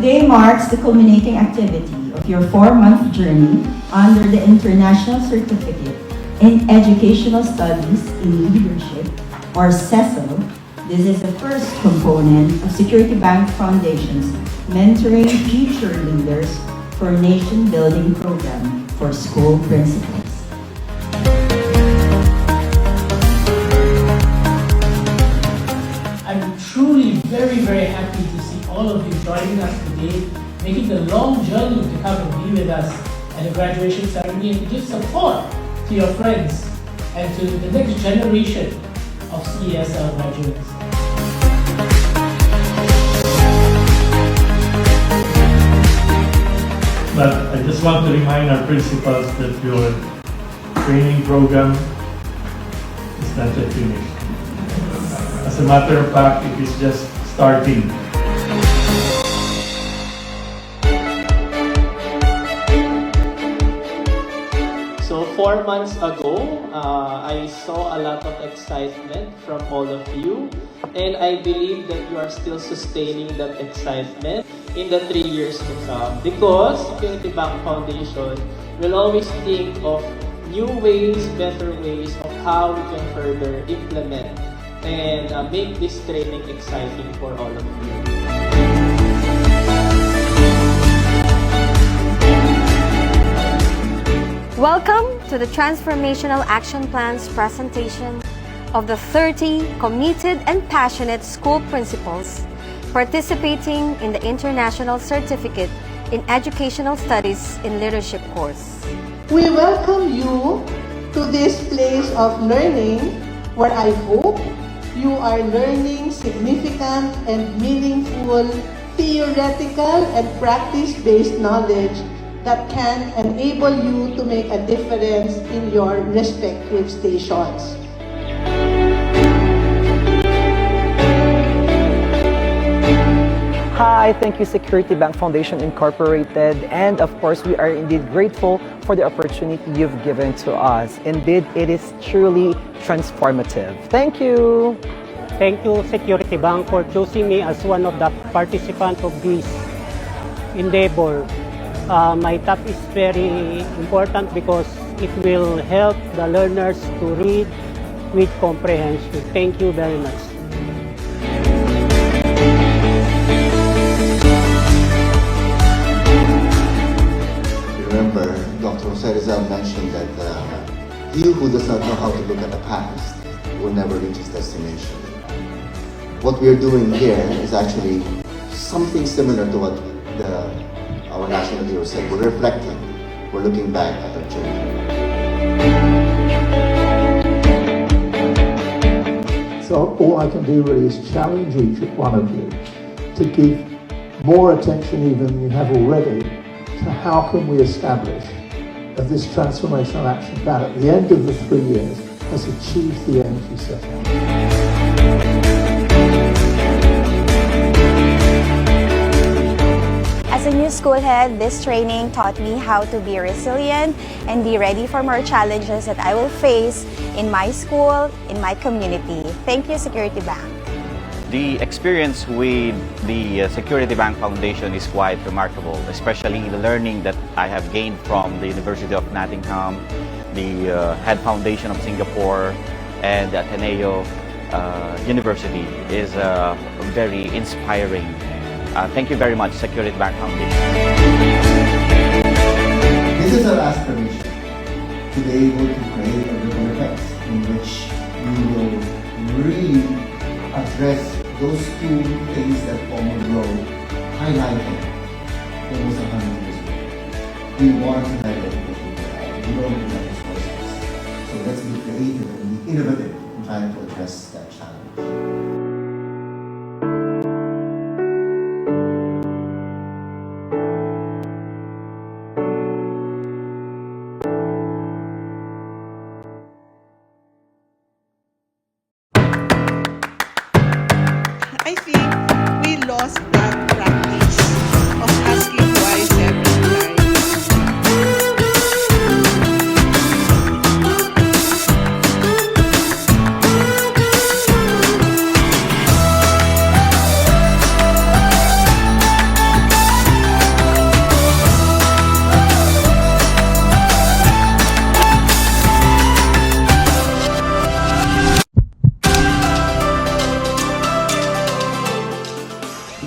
Today marks the culminating activity of your 4-month journey under the International Certificate in Educational Studies in Leadership, or CESL. This is the first component of Security Bank Foundation's Mentoring Future Leaders for Nation Building program for school principals. I'm truly very happy to see all of you joining us today, making the long journey to come and be with us at the graduation ceremony and to give support to your friends and to the next generation of CESL graduates. But I just want to remind our principals that your training program is not yet finished. As a matter of fact, it is just starting. So 4 months ago, I saw a lot of excitement from all of you, and I believe that you are still sustaining that excitement in the 3 years to come, because Security Bank Foundation will always think of new ways, better ways of how we can further implement and make this training exciting for all of you. Welcome to the Transformational Action Plan's presentation of the 30 committed and passionate school principals participating in the International Certificate in Educational Studies in Leadership course. We welcome you to this place of learning where I hope you are learning significant and meaningful theoretical and practice-based knowledge that can enable you to make a difference in your respective stations. Hi, thank you Security Bank Foundation Incorporated, and of course we are indeed grateful for the opportunity you've given to us. Indeed, it is truly transformative. Thank you. Thank you Security Bank for choosing me as one of the participants of this endeavor. My talk is very important because it will help the learners to read with comprehension. Thank you very much. Remember, Dr. Jose Rizal mentioned that he who does not know how to look at the past will never reach his destination. What we are doing here is actually something similar to what our national hero said. We're reflecting, we're looking back at our journey. So all I can do really is challenge each one of you to give more attention even than you have already to how can we establish that this transformational action plan at the end of the 3 years has achieved the aims we set out. As a new school head, this training taught me how to be resilient and be ready for more challenges that I will face in my school, in my community. Thank you, Security Bank. The experience with the Security Bank Foundation is quite remarkable, especially the learning that I have gained from the University of Nottingham, the Head Foundation of Singapore, and the Ateneo University is very inspiring. Thank you very much, Security Bank Foundation. This is our aspiration, to be able to create a ripple effect in which we will really address those two things that Palmer Rowe highlighted almost 100 years ago. We want to have it, we don't have resources. So let's be creative and be innovative in trying to address that challenge. I think we lost that practice of asking why several times.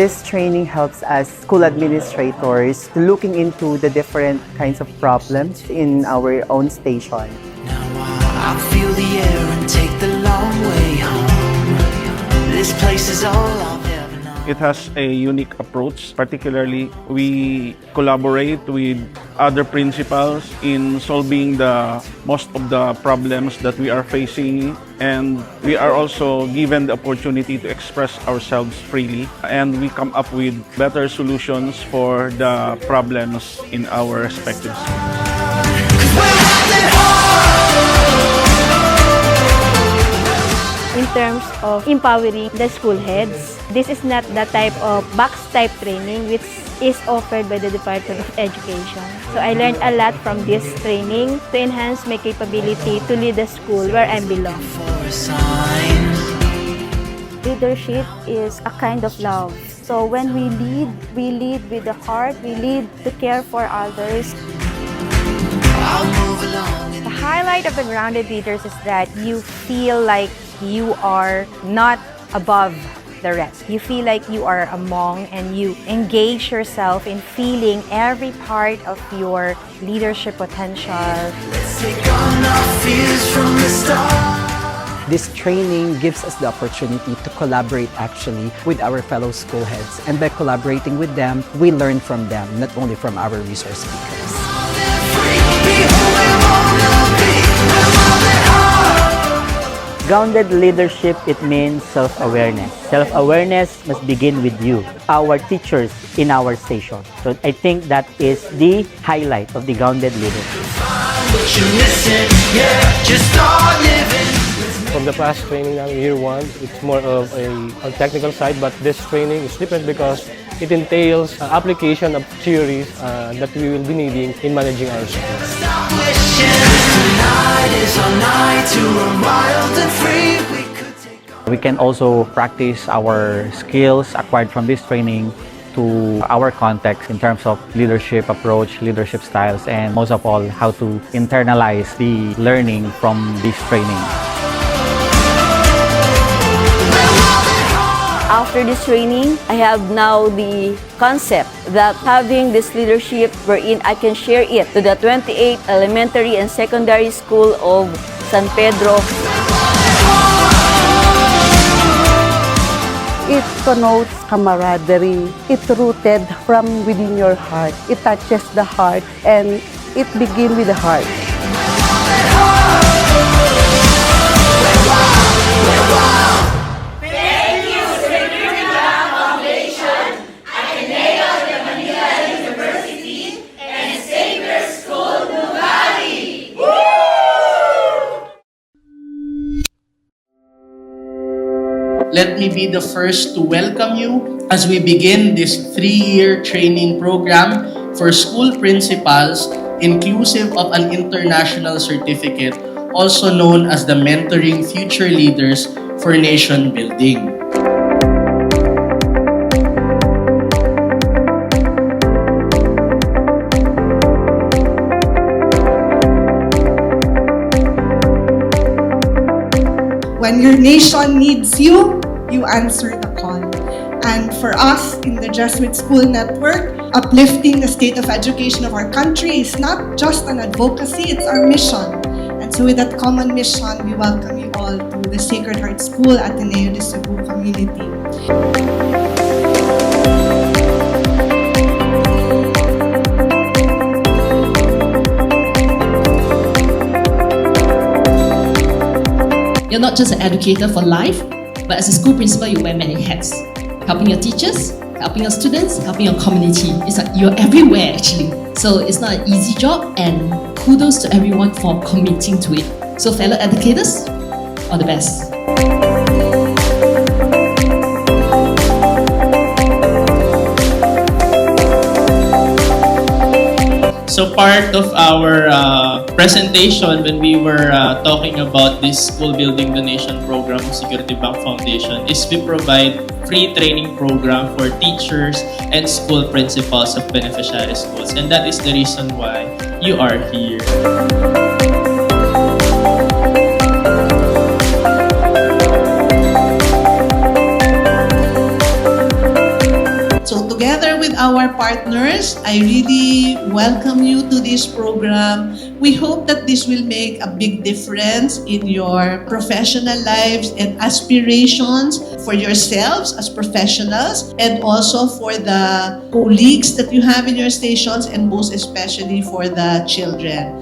This training helps us school administrators looking into the different kinds of problems in our own station. I feel the air and take the long way home. This place is all I've ever known. It has a unique approach. Particularly, we collaborate with other principals in solving most of the problems that we are facing, and we are also given the opportunity to express ourselves freely, and we come up with better solutions for the problems in our respective schools. In terms of empowering the school heads, this is not the type of box type training which is offered by the Department of Education. So I learned a lot from this training to enhance my capability to lead the school where I belong. Leadership is a kind of love. So when we lead with the heart, we lead to care for others. The highlight of the grounded leaders is that you feel like you are not above the rest. You feel like you are among, and you engage yourself in feeling every part of your leadership potential. Let's take on our fears from the start. This training gives us the opportunity to collaborate actually with our fellow school heads. And by collaborating with them, we learn from them, not only from our resource speakers. Grounded leadership, it means self-awareness. Self-awareness must begin with you, our teachers in our station. So I think that is the highlight of the grounded leadership. From the past training namin, year 1, it's more of a technical side, but this training is different because it entails application of theories that we will be needing in managing our schools. We can also practice our skills acquired from this training to our context in terms of leadership approach, leadership styles, and most of all, how to internalize the learning from this training. After this training, I have now the concept that having this leadership wherein I can share it to the 28 elementary and secondary school of San Pedro. It connotes camaraderie. It's rooted from within your heart. It touches the heart, and it begins with the heart. Let me be the first to welcome you as we begin this 3-year training program for school principals, inclusive of an international certificate, also known as the Mentoring Future Leaders for Nation Building. When your nation needs you, you answer the call. And for us in the Jesuit School Network, uplifting the state of education of our country is not just an advocacy, it's our mission. And so with that common mission, we welcome you all to the Sacred Heart School Ateneo de Cebu community. You're not just an educator for life, but as a school principal, you wear many hats. Helping your teachers, helping your students, helping your community. It's like you're everywhere actually. So it's not an easy job, and kudos to everyone for committing to it. So fellow educators, all the best. So part of our presentation when we were talking about this school building donation program of Security Bank Foundation is we provide free training program for teachers and school principals of beneficiary schools. And that is the reason why you are here. our partners, I really welcome you to this program. We hope that this will make a big difference in your professional lives and aspirations for yourselves as professionals, and also for the colleagues that you have in your stations, and most especially for the children.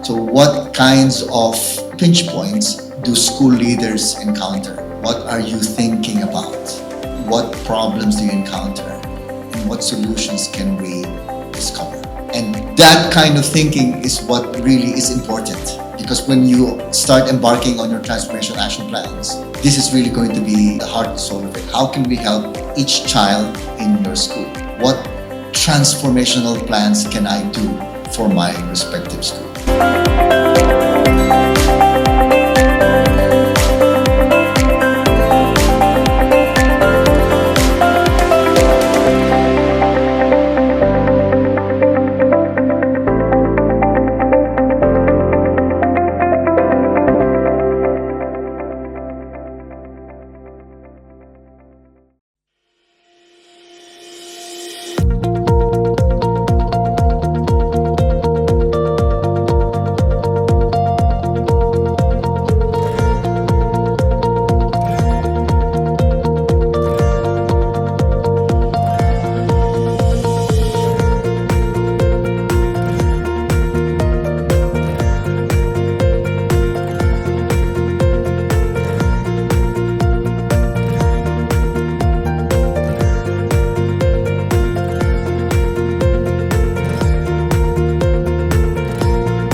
So what kinds of pinch points do school leaders encounter? What are you thinking about? What problems do you encounter? And what solutions can we discover? And that kind of thinking is what really is important. Because when you start embarking on your transformation action plans, this is really going to be the heart and soul of it. How can we help each child in your school? What transformational plans can I do for my respective school?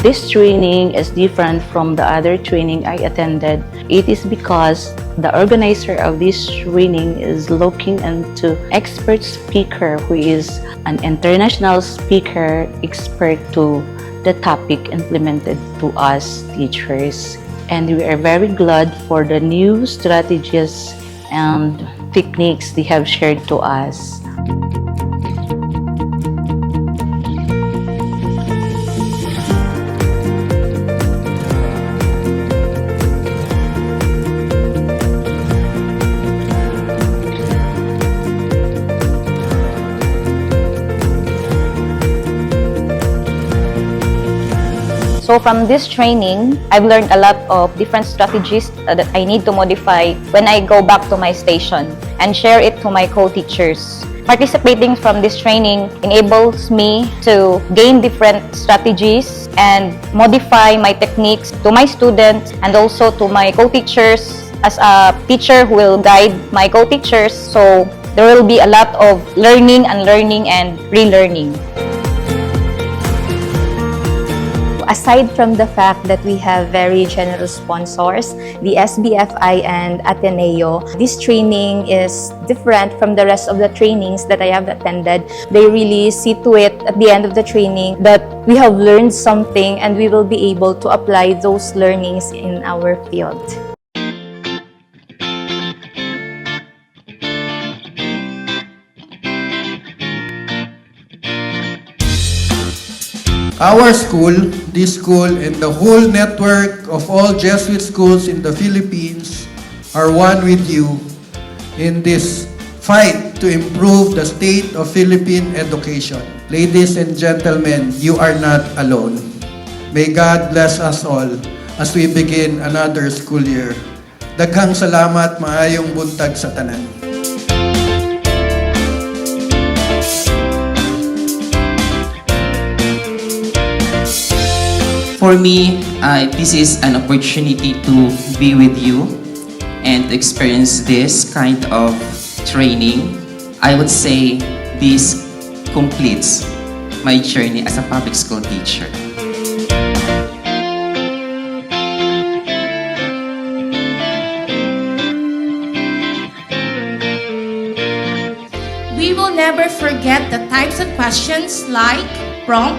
This training is different from the other training I attended. It is because the organizer of this training is looking into expert speaker who is an international speaker expert to the topic implemented to us teachers. And we are very glad for the new strategies and techniques they have shared to us. So from this training, I've learned a lot of different strategies that I need to modify when I go back to my station and share it to my co-teachers. Participating from this training enables me to gain different strategies and modify my techniques to my students and also to my co-teachers as a teacher who will guide my co-teachers. So there will be a lot of learning and relearning. Aside from the fact that we have very generous sponsors, the SBFI and Ateneo, this training is different from the rest of the trainings that I have attended. They really see to it at the end of the training that we have learned something and we will be able to apply those learnings in our field. Our school, this school, and the whole network of all Jesuit schools in the Philippines are one with you in this fight to improve the state of Philippine education. Ladies and gentlemen, you are not alone. May God bless us all as we begin another school year. Daghang salamat, maayong buntag sa tanan. For me, this is an opportunity to be with you and experience this kind of training. I would say this completes my journey as a public school teacher. We will never forget the types of questions like prompt,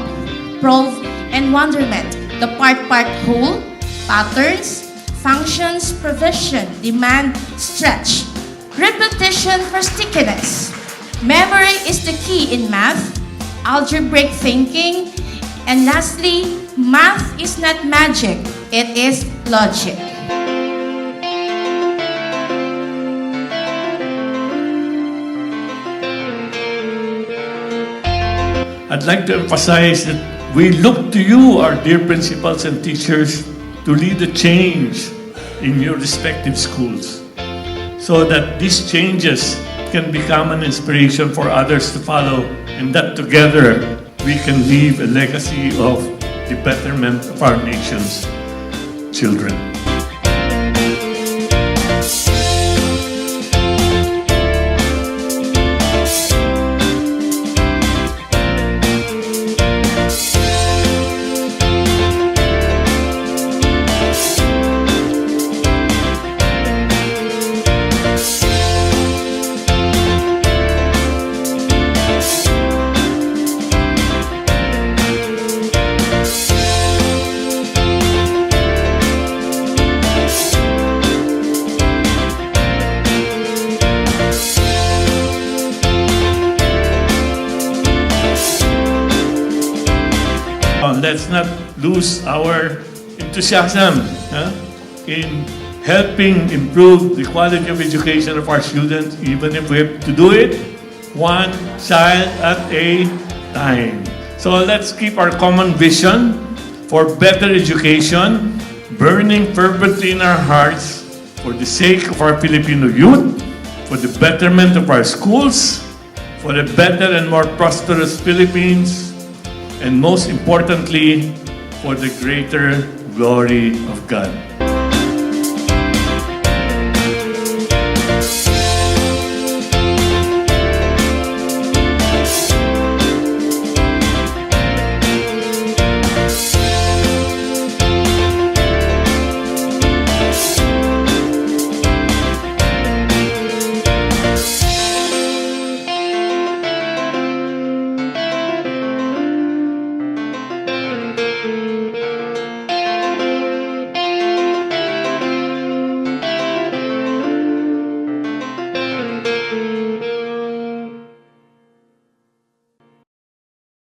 prove, and wonderment. The part-part whole, patterns, functions, provision, demand, stretch, repetition for stickiness. Memory is the key in math, algebraic thinking, and lastly, math is not magic. It is logic. I'd like to emphasize that we look to you, our dear principals and teachers, to lead the change in your respective schools so that these changes can become an inspiration for others to follow, and that together we can leave a legacy of the betterment of our nation's children. Let's not lose our enthusiasm in helping improve the quality of education of our students, even if we have to do it one child at a time. So let's keep our common vision for better education burning fervently in our hearts for the sake of our Filipino youth, for the betterment of our schools, for a better and more prosperous Philippines, and most importantly, for the greater glory of God.